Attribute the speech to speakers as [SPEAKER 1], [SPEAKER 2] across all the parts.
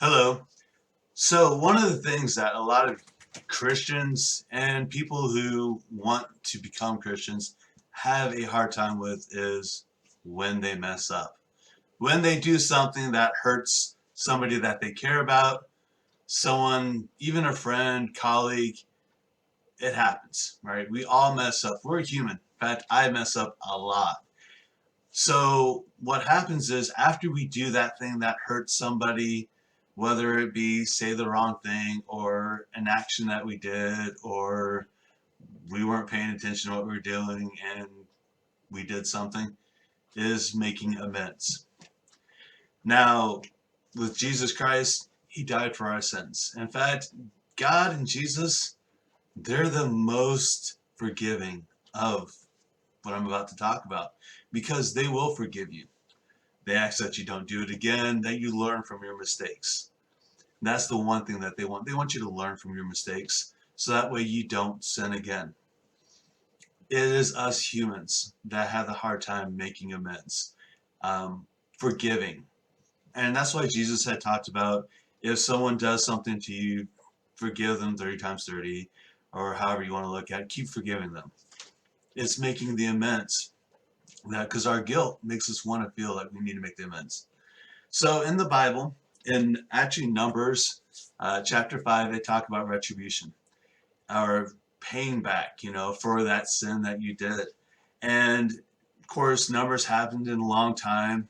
[SPEAKER 1] Hello. So, one of the things that a lot of Christians and people who want to become Christians have a hard time with is when they mess up. When they do something that hurts somebody that they care about, someone, even a friend, colleague, it happens, right? We all mess up. We're human. In fact, I mess up a lot. So what happens is after we do that thing that hurts somebody, whether it be say the wrong thing or an action that we did or we weren't paying attention to what we were doing and we did something, is making amends. Now, with Jesus Christ, he died for our sins. In fact, God and Jesus, they're the most forgiving of what I'm about to talk about because they will forgive you. They ask that you don't do it again, that you learn from your mistakes. That's the one thing that they want. They want you to learn from your mistakes so that way you don't sin again. It is us humans that have the hard time making amends, forgiving. And that's why Jesus had talked about if someone does something to you, forgive them 30 times 30, or however you want to look at it, keep forgiving them. It's making the amends. That because our guilt makes us want to feel like we need to make the amends. So in the Bible, in actually Numbers chapter 5, they talk about retribution or paying back, for that sin that you did. And of course, Numbers happened in a long time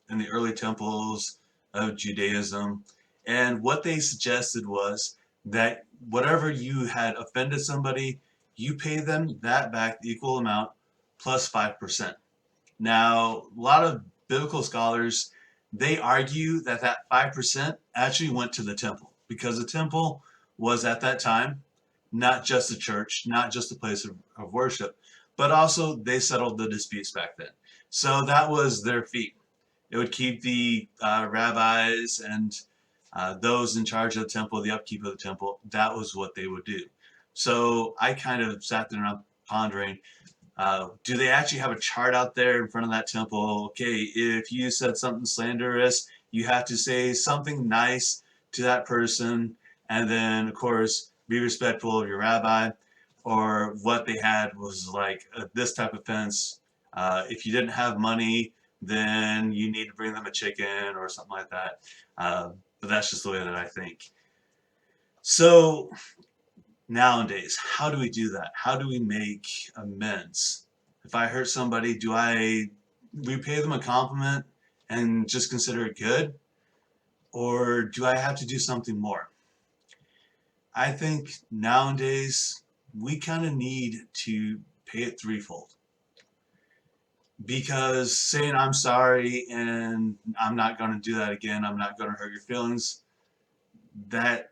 [SPEAKER 1] in the early temples of Judaism. And what they suggested was that whatever you had offended somebody, you pay them that back, the equal amount, plus 5%. Now, a lot of biblical scholars, they argue that that 5% actually went to the temple because the temple was at that time not just a church, not just a place of worship, but also they settled the disputes back then. So that was their fee. It would keep the rabbis and those in charge of the temple, the upkeep of the temple, that was what they would do. So I kind of sat there around pondering, do they actually have a chart out there in front of that temple? Okay, if you said something slanderous, you have to say something nice to that person, and then, of course, be respectful of your rabbi. Or what they had was like this type of fence. If you didn't have money, then you need to bring them a chicken or something like that. But that's just the way that I think. So nowadays, how do we do that? How do we make amends? If I hurt somebody, do I repay them a compliment and just consider it good? Or do I have to do something more? I think nowadays we kind of need to pay it threefold because saying I'm sorry and I'm not going to do that again, I'm not going to hurt your feelings, that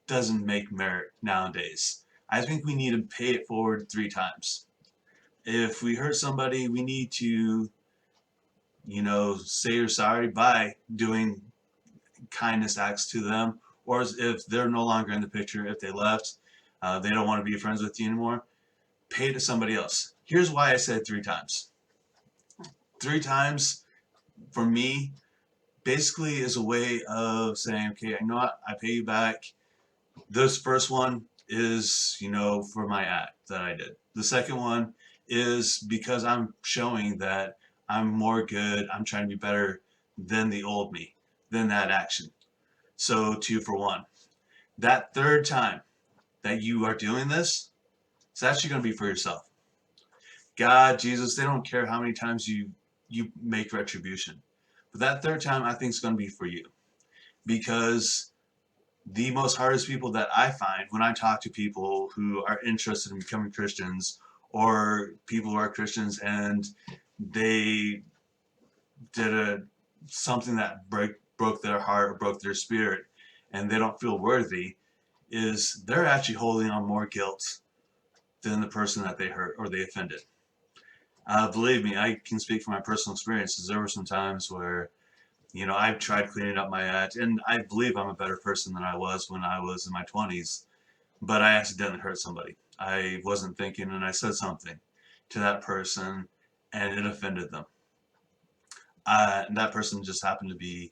[SPEAKER 1] doesn't make merit nowadays. I think we need to pay it forward three times. If we hurt somebody, we need to, say you're sorry by doing kindness acts to them. Or if they're no longer in the picture, if they left, they don't want to be friends with you anymore, pay it to somebody else. Here's why I said three times. Three times for me basically is a way of saying, okay, you know what, I pay you back. This first one is, for my act that I did. The second one is because I'm showing that I'm more good, I'm trying to be better than the old me, than that action. So two for one. That third time that you are doing this, it's actually going to be for yourself. God, Jesus, they don't care how many times you make retribution. But that third time I think is going to be for you. Because the most hardest people that I find when I talk to people who are interested in becoming Christians or people who are Christians and they did something that broke their heart or broke their spirit and they don't feel worthy is they're actually holding on more guilt than the person that they hurt or they offended. Believe me, I can speak from my personal experiences. There were some times where I've tried cleaning up my act, and I believe I'm a better person than I was when I was in my 20s, but I accidentally hurt somebody. I wasn't thinking, and I said something to that person, and it offended them. And that person just happened to be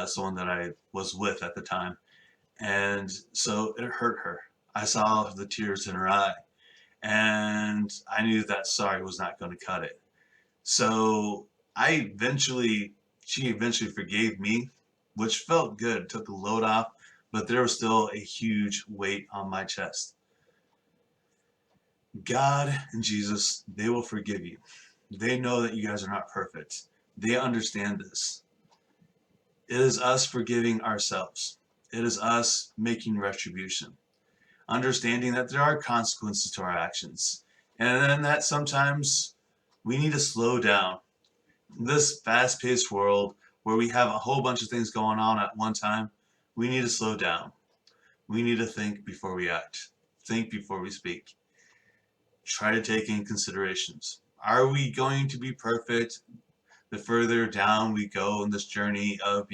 [SPEAKER 1] someone that I was with at the time. And so it hurt her. I saw the tears in her eye, and I knew that sorry was not going to cut it. So she eventually forgave me, which felt good, took the load off, but there was still a huge weight on my chest. God and Jesus, they will forgive you. They know that you guys are not perfect. They understand this. It is us forgiving ourselves. It is us making retribution, understanding that there are consequences to our actions, and then that sometimes we need to slow down. In this fast-paced world where we have a whole bunch of things going on at one time, we need to slow down. We need to think before we act, think before we speak, try to take in considerations. Are we going to be perfect the further down we go in this journey of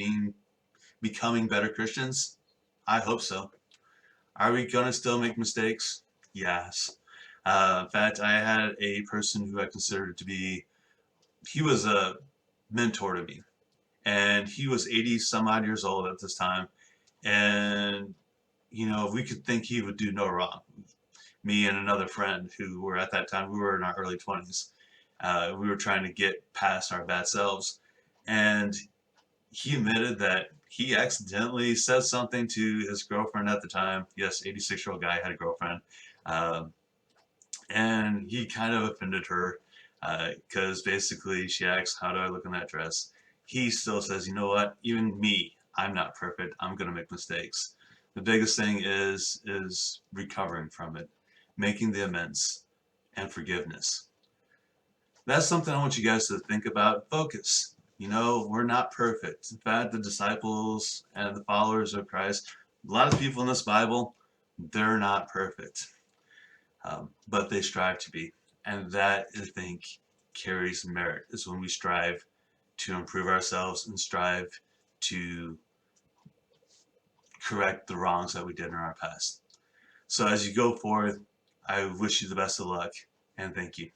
[SPEAKER 1] becoming better Christians? I hope so. Are we gonna still make mistakes? Yes. In fact, I had a person who I considered to be, he was a mentor to me, and he was 80 some odd years old at this time, and we could think he would do no wrong. Me and another friend who were at that time, we were in our early 20s. We were trying to get past our bad selves, and he admitted that he accidentally said something to his girlfriend at the time. Yes, 86-year-old guy had a girlfriend. Um, and he kind of offended her because basically she asks, "How do I look in that dress?" He still says, "You know what? Even me, I'm not perfect. I'm going to make mistakes." The biggest thing is recovering from it, making the amends, and forgiveness. That's something I want you guys to think about. Focus. We're not perfect. In fact, the disciples and the followers of Christ, a lot of people in this Bible, they're not perfect, but they strive to be. And that, I think, carries merit, is when we strive to improve ourselves and strive to correct the wrongs that we did in our past. So as you go forth, I wish you the best of luck, and thank you.